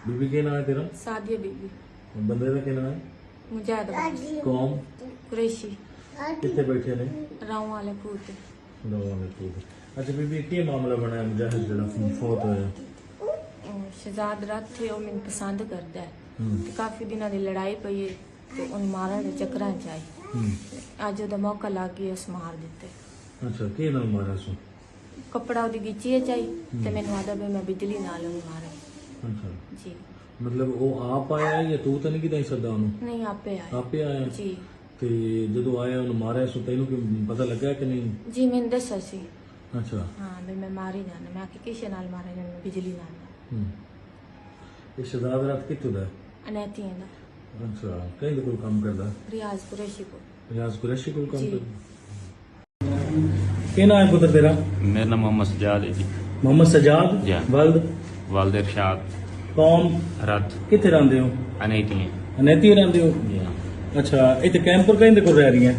बीबी के नाम है तेरा? सादिया बीबी। बंदे का क्या नाम है? मुजाहिद कौन? कुरैशी। कितने बैठे ने? राव वाले पूत। अच्छा बीबी की मामला बनाया मुजाहिद जरा फौत होया? शहजाद रात थे वो मैंने पसंद करता है ते काफी दिनों की लड़ाई पई है ते उन मारन दे चक्कर च आई अज ओदा मौका लग गया उस मार दिते। अच्छा की नाल मारा सो? कपड़ा ओदी गिची चाहिए ते मैंने आदा भी मैं बिजली नाल उन्हें मारा। अच्छा जी मतलब वो आप आया या तू तो नहीं किता सदा ओनू? नहीं आपे आए। आपे आया जी ते जदों आया ओनू मारा सो तैनू कि पता लगा कि नहीं? जी मैंने दसा सी। अच्छा हाँ भी मैं मारी जाना मैं आके किसे नाल मारा जाना बिजली नाल ये शहजाद रात कित्थों दा? अनैती है अच्छा कहीं कोई काम करदा? रियाज कुरैशी को। रियाज कुरैशी कोई काम जी। करदा? क्या नाम है पुत्र तेरा? मेरा नाम मोहम्मद सजाद है जी। मोहम्मद सजाद जी। वल्द वालद इरशाद कौन? रत कित्थे रहंदे हो? अनैती है अनैती रहंदे हो? जी हाँ। अच्छा इत्थे कैंपर कहीं कोल रह रही हैं?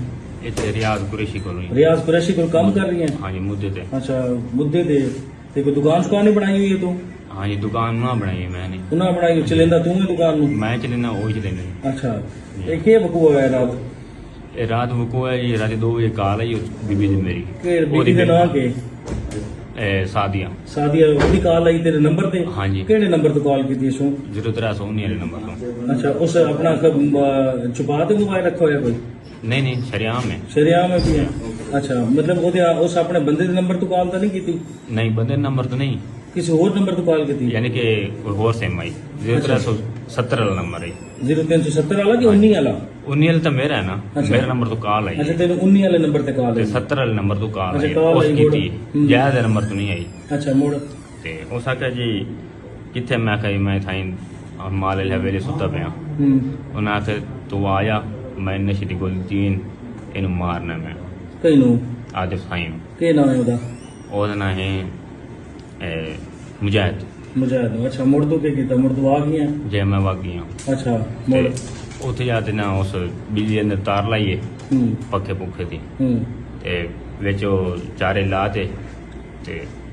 इतने रियाज कुरैशी को रही रियाज कुरैशी कोल काम कर रही हैं? हाँ जी मुद्दे थे। अच्छा मुद्दे दे ते कोई दुकान शुकान नहीं बनाई हुई है तू? हाँ जी दुकान ना बनाई है मैंने। उन्हें बनाई हुई चलेंदा तू है दुकान नू? मैं चलेना वो ही चलेना। अच्छा ये के बकूआ है रात? ये रात वको है ये रात 2 बजे कॉल आई उस बीबी दी मेरी के बीबी दे नाम के? सादिया सादिया ओदी कॉल आई तेरे नंबर ते? हाँ जी। केड़े नंबर तो कॉल की थी सो? 0319 वाले नंबर तो। अच्छा उस अपना छुपा के मोबाइल रखा हुआ कोई? नहीं शरियाम है। शरिया में भी है? अच्छा मतलब ओदे उस अपने बंदे दे नंबर तो कॉल तो नहीं की थी? नहीं बंदे नंबर तो नहीं किसी और नंबर तो कॉल की थी? यानी कि कोई और सिम आई 0370 वाला नंबर है। 0370 वाला कि 19 वाला? 19 वाला तो मेरा है ना। अच्छा। मेरा नंबर तो कॉल आई अच्छा तेरे 19 वाले नंबर ते कॉल ते आई? 70 वाले नंबर तो कॉल अच्छा, आई call उस आई, की मुड़। थी जायद नंबर तो नहीं आई। अच्छा मुड़ ते उस आख्या जी किथे मैं कही मैं थाई माल हवेली सुता पिया उन्हें आखे तू आया मैं नशे दी गोली तीन इन मारना मैं कहीं नो आदिफ साईं के नाम है ओदा? ओदा ना है मुजाहिद। मुजाहिद। अच्छा मुड़ तो के कीता? मुड़ तो आ गई? जे मैं वागी हूँ अच्छा मुड़ उत्थे जाते ना उस बिजली अंदर तार लाइए पक्खे पुखे थी ते विच ओ चारे ला ते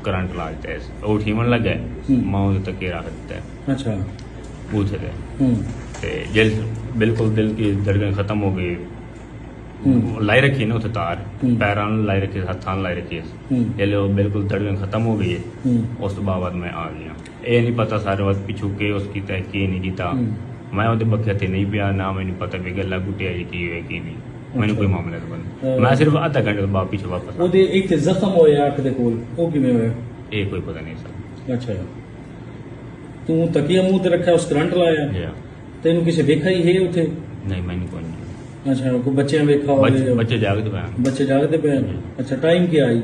करंट ला दिता वो ठीमन लगे मां उहदे तक रख दिता अच्छा बूथे ते जिल बिल्कुल दिल की धड़कन खत्म हो गई लाई रखी ना उसे तार पैरों लाई रखी हथां लाई रखी जिले वो बिल्कुल धड़कन खत्म हो गई है उस तो बाद मैं आ गया ये नहीं पता सारे वक्त पिछू के उसकी तय की नहीं कीता मैं उहदे बखे हथे नहीं पिया ना मैंने पता भी गला गुटिया जी की है की नहीं मैंने कोई मामला नहीं बन मैं सिर्फ आधा घंटे बाद पीछे वापस आ ओदे एक ते जख्म होया अख दे कोल ओ किवें होया? ये कोई पता नहीं सर। अच्छा तू तकिया मुंह ते रखा उस करंट लाया जी तेनू किसे देखा ही है उथे? नहीं मैंने कोई नहीं अच्छा कोई बच्चे वेखा हो? बच्चे जागते पे बच्चे जागते पे? अच्छा टाइम क्या आई?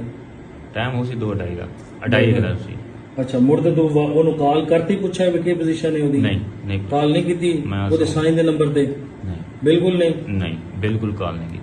टाइम उसी 2:30 का 2:30 सी। अच्छा मुड़ ते तू ओनू कॉल करती पूछा भी के पोजीशन है ओदी? नहीं कॉल नहीं कीती मैं ओदे साईं दे नंबर ते? नहीं बिल्कुल नहीं? नहीं बिल्कुल कॉल नहीं की।